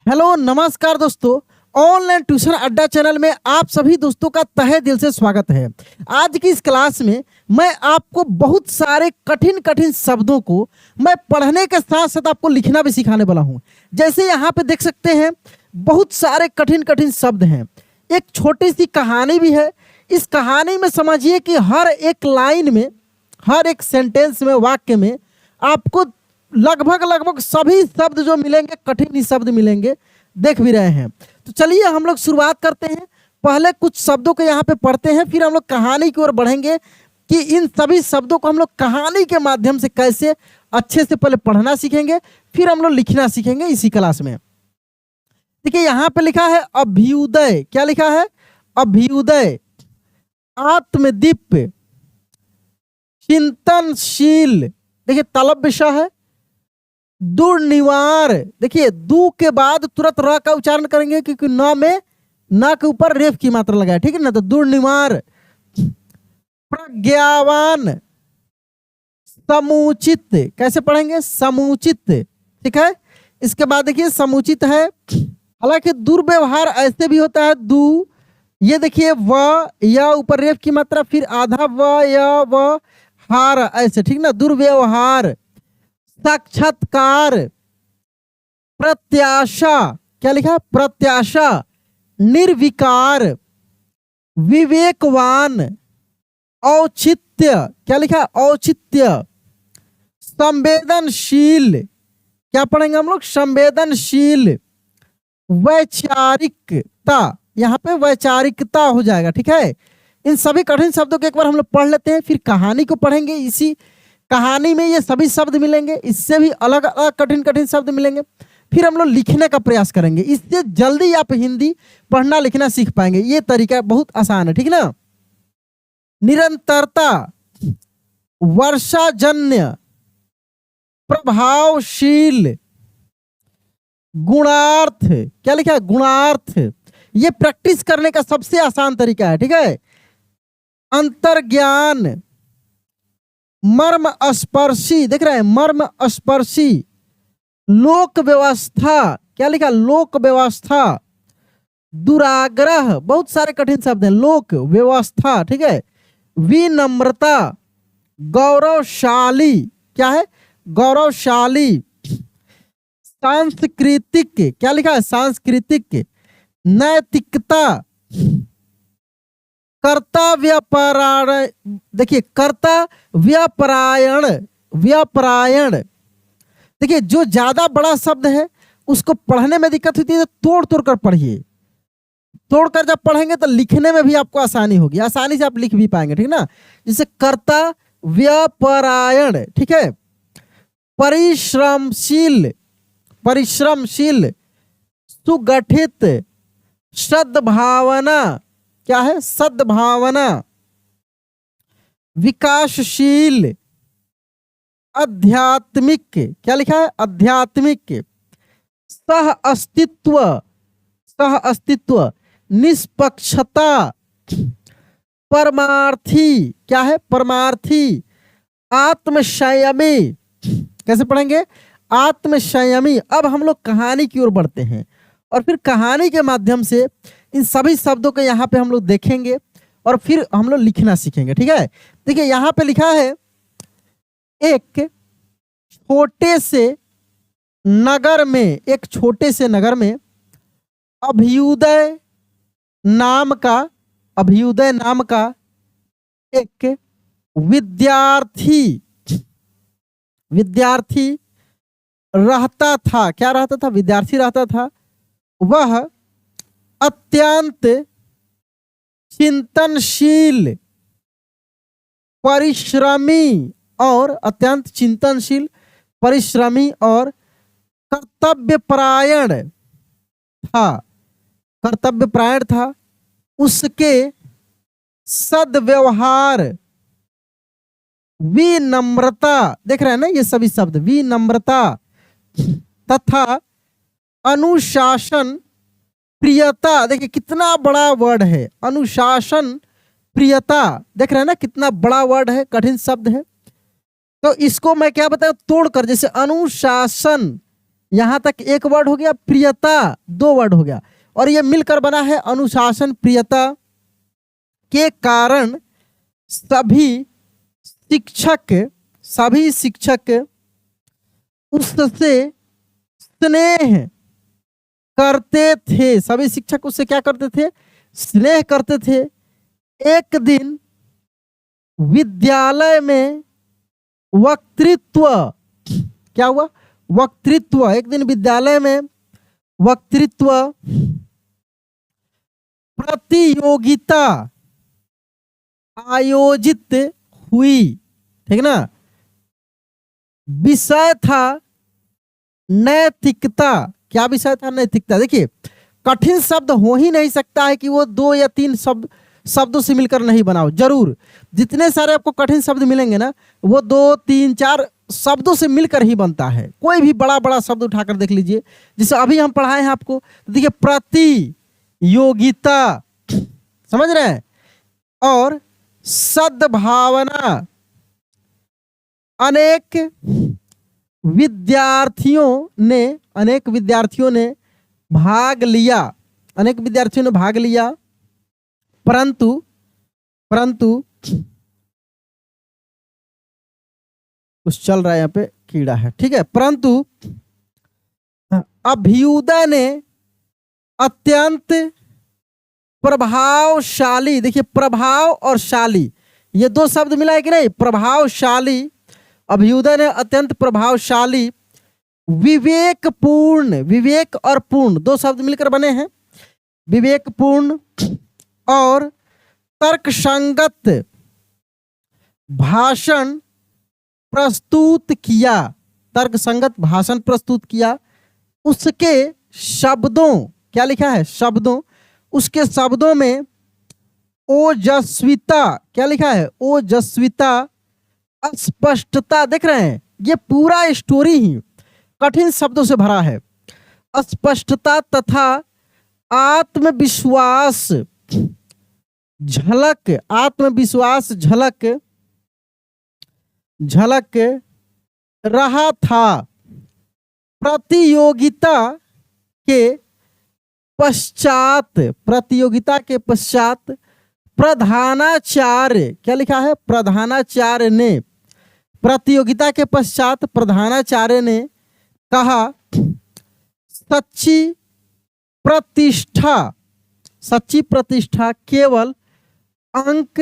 Hello नमस्कार दोस्तों। Online tuition अड्डा चैनल में आप सभी दोस्तों का तहे दिल से स्वागत है। आज की इस क्लास में मैं आपको बहुत सारे कठिन कठिन शब्दों को मैं पढ़ने के साथ साथ आपको लिखना भी सिखाने वाला हूं। जैसे यहाँ पे देख सकते हैं बहुत सारे कठिन कठिन शब्द हैं। एक छोटी सी कहानी भी है। इस कहानी में समझिए कि हर एक लाइन में, हर एक सेंटेंस में, वाक्य में आपको लगभग सभी शब्द जो मिलेंगे कठिन ही शब्द मिलेंगे, देख भी रहे हैं। तो चलिए हम लोग शुरुआत करते हैं। पहले कुछ शब्दों को यहाँ पे पढ़ते हैं, फिर हम लोग कहानी की ओर बढ़ेंगे कि इन सभी शब्दों को हम लोग कहानी के माध्यम से कैसे अच्छे से पहले पढ़ना सीखेंगे, फिर हम लोग लिखना सीखेंगे इसी क्लास में। देखिए यहाँ पे लिखा है अभ्युदय। क्या लिखा है? अभ्युदय, आत्मदीप, चिंतनशील। देखिए तलब विषय है। दुर्निवार, देखिए दू के बाद तुरंत र का उच्चारण करेंगे क्योंकि न में न के ऊपर रेफ की मात्रा लगाए, ठीक है ना। तो दुर्निवार। प्रज्ञावान, समुचित, कैसे पढ़ेंगे? समुचित, ठीक है। इसके बाद देखिए समुचित है। हालांकि दुर्व्यवहार ऐसे भी होता है दू, ये देखिए व या ऊपर रेफ की मात्रा, फिर आधा व या व हार, ऐसे, ठीक ना। दुर्व्यवहार। साक्षात्कार, प्रत्याशा, क्या लिखा? प्रत्याशा। निर्विकार, विवेकवान, औचित्य, क्या लिखा? औचित्य। संवेदनशील, क्या पढ़ेंगे हम लोग? संवेदनशील। वैचारिकता, यहाँ पे वैचारिकता हो जाएगा, ठीक है। इन सभी कठिन शब्दों को एक बार हम लोग पढ़ लेते हैं, फिर कहानी को पढ़ेंगे। इसी कहानी में ये सभी शब्द मिलेंगे, इससे भी अलग अलग कठिन कठिन शब्द मिलेंगे। फिर हम लोग लिखने का प्रयास करेंगे। इससे जल्दी आप हिंदी पढ़ना लिखना सीख पाएंगे। ये तरीका बहुत आसान है, ठीक ना। निरंतरता, वर्षाजन्य, प्रभावशील, गुणार्थ, क्या लिखा है? गुणार्थ। ये प्रैक्टिस करने का सबसे आसान तरीका है, ठीक है। अंतर्ज्ञान, मर्म स्पर्शी, देख रहे हैं? मर्म स्पर्शी। लोक व्यवस्था, क्या लिखा? लोक व्यवस्था। दुराग्रह, बहुत सारे कठिन शब्द हैं। लोक व्यवस्था, ठीक है। विनम्रता, गौरवशाली, क्या है? गौरवशाली। सांस्कृतिक, क्या लिखा है? सांस्कृतिक। नैतिकता, कर्तव्यपरायण, देखिए कर्तव्यपरायण, व्यपरायण। देखिए जो ज्यादा बड़ा शब्द है उसको पढ़ने में दिक्कत होती है तो तोड़ तोड़ कर पढ़िए। तोड़कर जब पढ़ेंगे तो लिखने में भी आपको आसानी होगी, आसानी से आप लिख भी पाएंगे, ठीक ना। जैसे कर्तव्यपरायण, ठीक है। परिश्रमशील, परिश्रमशील। सुगठित, सद्भावना, क्या है? सद्भावना। विकासशील, आध्यात्मिक, क्या लिखा है? आध्यात्मिक। सह अस्तित्व, सह अस्तित्व। निष्पक्षता, परमार्थी, क्या है? परमार्थी। आत्मसंयमी, कैसे पढ़ेंगे? आत्मसंयमी। अब हम लोग कहानी की ओर बढ़ते हैं और फिर कहानी के माध्यम से इन सभी शब्दों को यहाँ पे हम लोग देखेंगे और फिर हम लोग लिखना सीखेंगे, ठीक है। देखिए यहाँ पे लिखा है एक छोटे से नगर में, एक छोटे से नगर में अभ्युदय नाम का, अभ्युदय नाम का एक विद्यार्थी, विद्यार्थी रहता था। क्या रहता था? विद्यार्थी रहता था। वह अत्यंत चिंतनशील, परिश्रमी और अत्यंत चिंतनशील, परिश्रमी और कर्तव्यपरायण था, कर्तव्यपरायण था। उसके सद्व्यवहार, विनम्रता, देख रहे हैं ना ये सभी शब्द, विनम्रता तथा अनुशासन प्रियता। देखिए कितना बड़ा वर्ड है, अनुशासन प्रियता। देख रहे हैं ना कितना बड़ा वर्ड है, कठिन शब्द है। तो इसको मैं क्या बताऊं? तोड़कर, जैसे अनुशासन, यहां तक एक वर्ड हो गया, प्रियता दो वर्ड हो गया, और ये मिलकर बना है अनुशासन। प्रियता के कारण सभी शिक्षक उससे स्नेह करते थे। सभी शिक्षक उससे क्या करते थे? स्नेह करते थे। एक दिन विद्यालय में वक्तृत्व, क्या हुआ? वक्तृत्व। एक दिन विद्यालय में वक्तृत्व प्रतियोगिता आयोजित हुई, ठीक ना। विषय था नैतिकता। क्या विषय था? नैतिकता। देखिए, कठिन शब्द हो ही नहीं सकता है कि वो 2 या 3 शब्दों से मिलकर नहीं बना हो। जरूर जितने सारे आपको कठिन शब्द मिलेंगे ना, वो 2, 3, 4 शब्दों से मिलकर ही बनता है। कोई भी बड़ा बड़ा शब्द उठाकर देख लीजिए, जिसे अभी हम पढ़ाए हैं आपको। तो देखिए, प्रतियोगिता, समझ रहे हैं, और सद्भावना। अनेक विद्यार्थियों ने भाग लिया। परंतु कुछ चल रहा है, यहाँ पे कीड़ा है, ठीक है। परंतु अभ्युदय ने अत्यंत प्रभावशाली, देखिए प्रभाव और शाली, ये 2 शब्द मिला है कि नहीं? प्रभावशाली, अभ्युदय ने अत्यंत प्रभावशाली, विवेकपूर्ण, विवेक और पूर्ण 2 शब्द मिलकर बने हैं। विवेकपूर्ण और तर्कसंगत भाषण प्रस्तुत किया। तर्कसंगत भाषण प्रस्तुत किया। उसके शब्दों, क्या लिखा है? शब्दों। उसके शब्दों में ओजस्विता, क्या लिखा है? ओजस्विता, स्पष्टता। देख रहे हैं, ये पूरा स्टोरी ही कठिन शब्दों से भरा है। स्पष्टता तथा आत्मविश्वास झलक रहा था। प्रतियोगिता के पश्चात प्रधानाचार्य, क्या लिखा है? प्रधानाचार्य ने, प्रतियोगिता के पश्चात प्रधानाचार्य ने कहा, सच्ची प्रतिष्ठा केवल अंक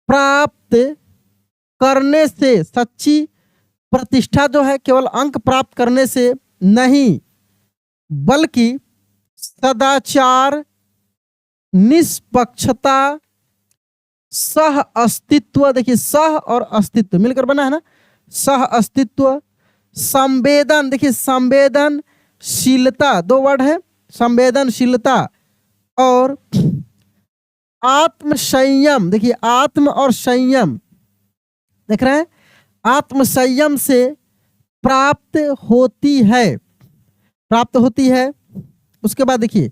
प्राप्त करने से, सच्ची प्रतिष्ठा जो है केवल अंक प्राप्त करने से नहीं, बल्कि सदाचार, निष्पक्षता, सह अस्तित्व, देखिए सह और अस्तित्व मिलकर बना है ना, सह अस्तित्व, संवेदन, देखिए संवेदनशीलता 2 वर्ड है, संवेदनशीलता, और आत्म संयम। देखिए आत्म और संयम, देख रहे हैं, आत्म संयम से प्राप्त होती है। उसके बाद देखिए,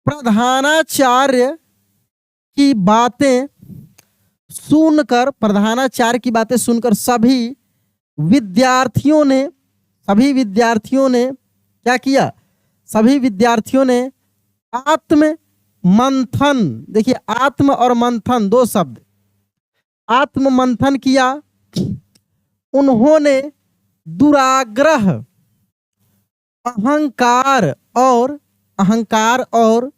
प्रधानाचार्य की बातें सुनकर सभी विद्यार्थियों ने क्या किया? सभी विद्यार्थियों ने आत्म मंथन, देखिए आत्म और मंथन 2 शब्द, आत्म मंथन किया। उन्होंने दुराग्रह, अहंकार और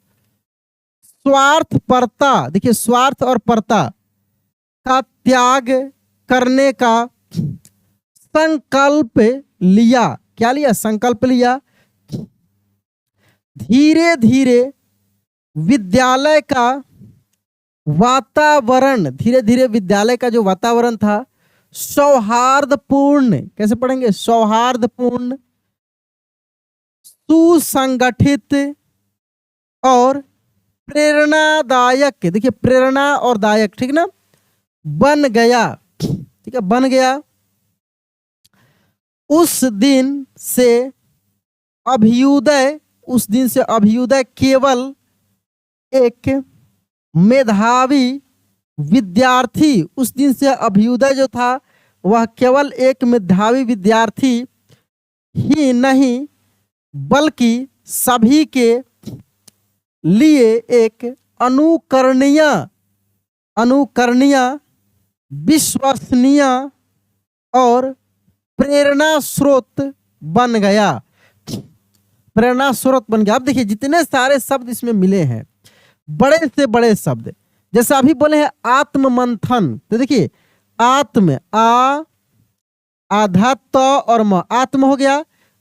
स्वार्थपरता, देखिए स्वार्थ और परता का त्याग करने का संकल्प लिया। क्या लिया? संकल्प लिया। धीरे धीरे विद्यालय का जो वातावरण था सौहार्दपूर्ण, कैसे पढ़ेंगे? सौहार्दपूर्ण, सुसंगठित और प्रेरणादायक, देखिए प्रेरणा और दायक, ठीक ना, बन गया, ठीक है, बन गया। उस दिन से अभ्युदय केवल एक मेधावी विद्यार्थी, उस दिन से अभ्युदय जो था वह केवल एक मेधावी विद्यार्थी ही नहीं बल्कि सभी के लिए एक अनुकरणीय अनुकरणीय विश्वसनीय और प्रेरणा स्रोत बन गया। प्रेरणा स्रोत बन गया। अब देखिए जितने सारे शब्द इसमें मिले हैं, बड़े से बड़े शब्द, जैसे अभी बोले हैं आत्म मंथन, तो देखिए आत्म आधा त और म, आत्म हो गया,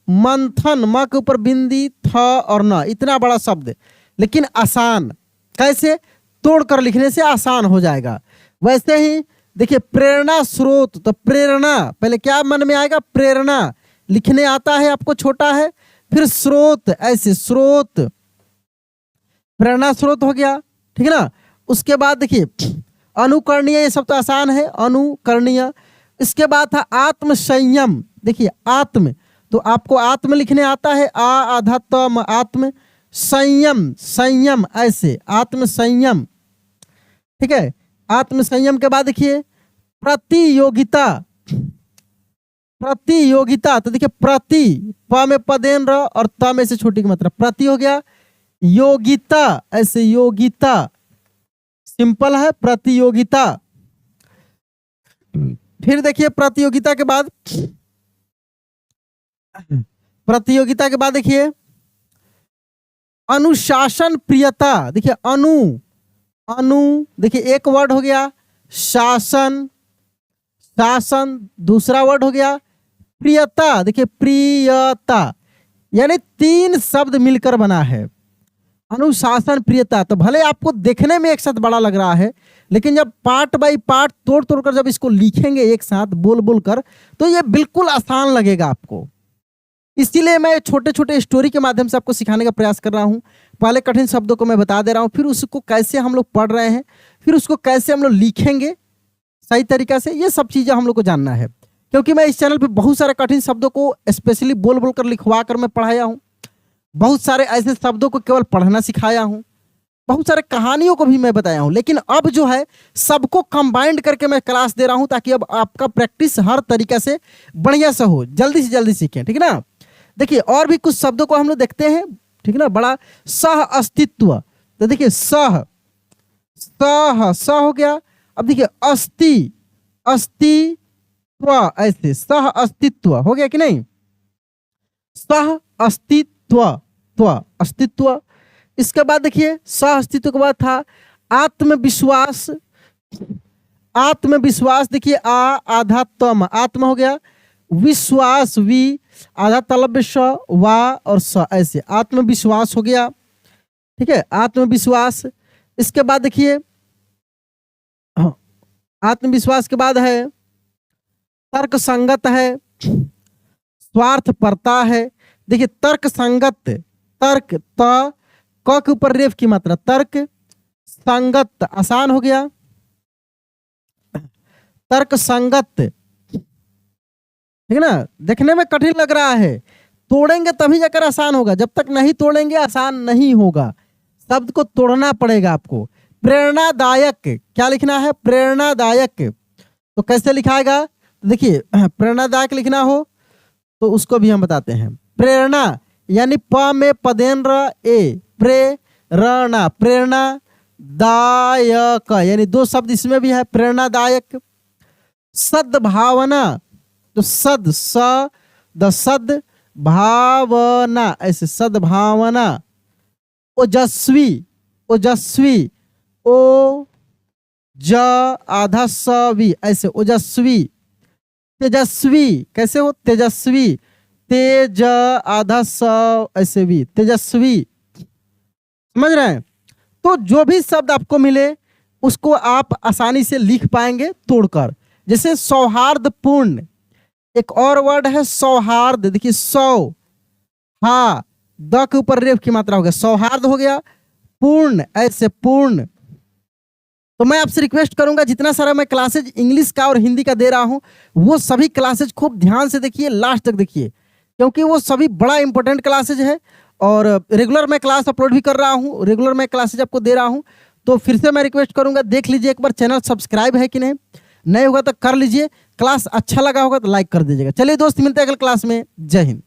मंथन म के ऊपर बिंदी थ और न, इतना बड़ा शब्द लेकिन आसान, कैसे तोड़कर लिखने से आसान हो जाएगा। वैसे ही देखिए प्रेरणा स्रोत, तो प्रेरणा पहले क्या मन में आएगा, प्रेरणा लिखने आता है आपको, छोटा है, फिर स्रोत, ऐसे स्रोत, प्रेरणा स्रोत हो गया, ठीक है ना। उसके बाद देखिए अनुकरणीय, ये सब तो आसान है, अनुकरणीय। इसके बाद था आत्म संयम, देखिए आत्म, तो आपको आत्म लिखने आता है, आधा त, आत्म संयम, संयम ऐसे, आत्म संयम, ठीक है। आत्म संयम के बाद देखिए प्रतियोगिता, प्रतियोगिता, तो देखिए प्रति, प में पदेन र और त में से छोटी की मात्रा, प्रति हो गया, योगिता ऐसे, योगिता सिंपल है, प्रतियोगिता। फिर देखिए प्रतियोगिता के बाद, प्रतियोगिता के बाद देखिए अनुशासन प्रियता, देखिए अनु देखिए एक वर्ड हो गया, शासन, शासन दूसरा वर्ड हो गया, प्रियता, देखिए प्रियता, यानी 3 शब्द मिलकर बना है अनुशासन प्रियता। तो भले आपको देखने में एक साथ बड़ा लग रहा है, लेकिन जब पार्ट बाय पार्ट तोड़ तोड़ कर जब इसको लिखेंगे एक साथ बोल बोल कर, तो ये बिल्कुल आसान लगेगा आपको। इसीलिए मैं छोटे छोटे स्टोरी के माध्यम से आपको सिखाने का प्रयास कर रहा हूँ। पहले कठिन शब्दों को मैं बता दे रहा हूँ, फिर उसको कैसे हम लोग पढ़ रहे हैं, फिर उसको कैसे हम लोग लिखेंगे सही तरीका से, ये सब चीज़ें हम लोग को जानना है। क्योंकि मैं इस चैनल पे बहुत सारे कठिन शब्दों को स्पेशली बोल बोल कर लिखवा कर मैं पढ़ाया हूँ, बहुत सारे ऐसे शब्दों को केवल पढ़ना सिखाया हूँ, बहुत सारे कहानियों को भी मैं बताया हूँ। लेकिन अब जो है सबको कंबाइंड करके मैं क्लास दे रहा हूँ, ताकि अब आपका प्रैक्टिस हर तरीके से बढ़िया से हो, जल्दी से जल्दी सीखें, ठीक है ना। देखिए और भी कुछ शब्दों को हम लोग देखते हैं, ठीक है ना। बड़ा सह अस्तित्व, तो देखिए सह स हो गया। अब देखिए अस्ति, अस्तित्व ऐसे, सह अस्तित्व हो गया कि नहीं, सह अस्तित्व, अस्तित्व। इसके बाद देखिए सह अस्तित्व के बाद था आत्मविश्वास, आत्मविश्वास, देखिए आधा तम, आत्म हो गया, विश्वास वी, आधा तलव्य स, वा और स ऐसे, आत्मविश्वास हो गया, ठीक है, आत्मविश्वास। इसके बाद देखिए आत्मविश्वास के बाद है तर्क संगत है, स्वार्थपरता है, देखिए तर्क संगत, तर्क त क के ऊपर रेफ की मात्रा, तर्क संगत आसान हो गया, तर्क संगत, ठीक है ना। देखने में कठिन लग रहा है, तोड़ेंगे तभी जाकर आसान होगा, जब तक नहीं तोड़ेंगे आसान नहीं होगा, शब्द को तोड़ना पड़ेगा आपको। प्रेरणादायक, क्या लिखना है, प्रेरणादायक, तो कैसे लिखाएगा, तो देखिए प्रेरणादायक लिखना हो तो उसको भी हम बताते हैं। प्रेरणा यानी प में पदेन र ए, प्रेरणा, प्रेरणा दायक, यानी 2 शब्द इसमें भी है, प्रेरणादायक। सद्भावना, तो सद स द सद भावना ऐसे, सद्भावना। ओजस्वी, ओजस्वी, ओ ज आधा स वी ऐसे, ओजस्वी। तेजस्वी कैसे हो, तेजस्वी, तेज आधा स ऐसे भी, तेजस्वी, समझ रहे हैं। तो जो भी शब्द आपको मिले उसको आप आसानी से लिख पाएंगे तोड़कर। जैसे सौहार्दपूर्ण, एक और वर्ड है सौहार्द, देखिए सौ, हा द के ऊपर रेफ की मात्रा हो गया, सौहार्द हो गया, पूर्ण ऐसे, पूर्ण। तो मैं आपसे रिक्वेस्ट करूंगा, जितना सारा मैं क्लासेज इंग्लिश का और हिंदी का दे रहा हूं, वो सभी क्लासेज खूब ध्यान से देखिए, लास्ट तक देखिए, क्योंकि वो सभी बड़ा इंपॉर्टेंट क्लासेज है। और रेगुलर मैं क्लास अपलोड भी कर रहा हूं, रेगुलर मैं क्लासेज आपको दे रहा हूं। तो फिर से मैं रिक्वेस्ट करूंगा, देख लीजिए एक बार चैनल सब्सक्राइब है कि नहीं, नहीं होगा तो कर लीजिए। क्लास अच्छा लगा होगा तो लाइक कर दीजिएगा। चलिए दोस्त, मिलते हैं अगले क्लास में। जय हिंद।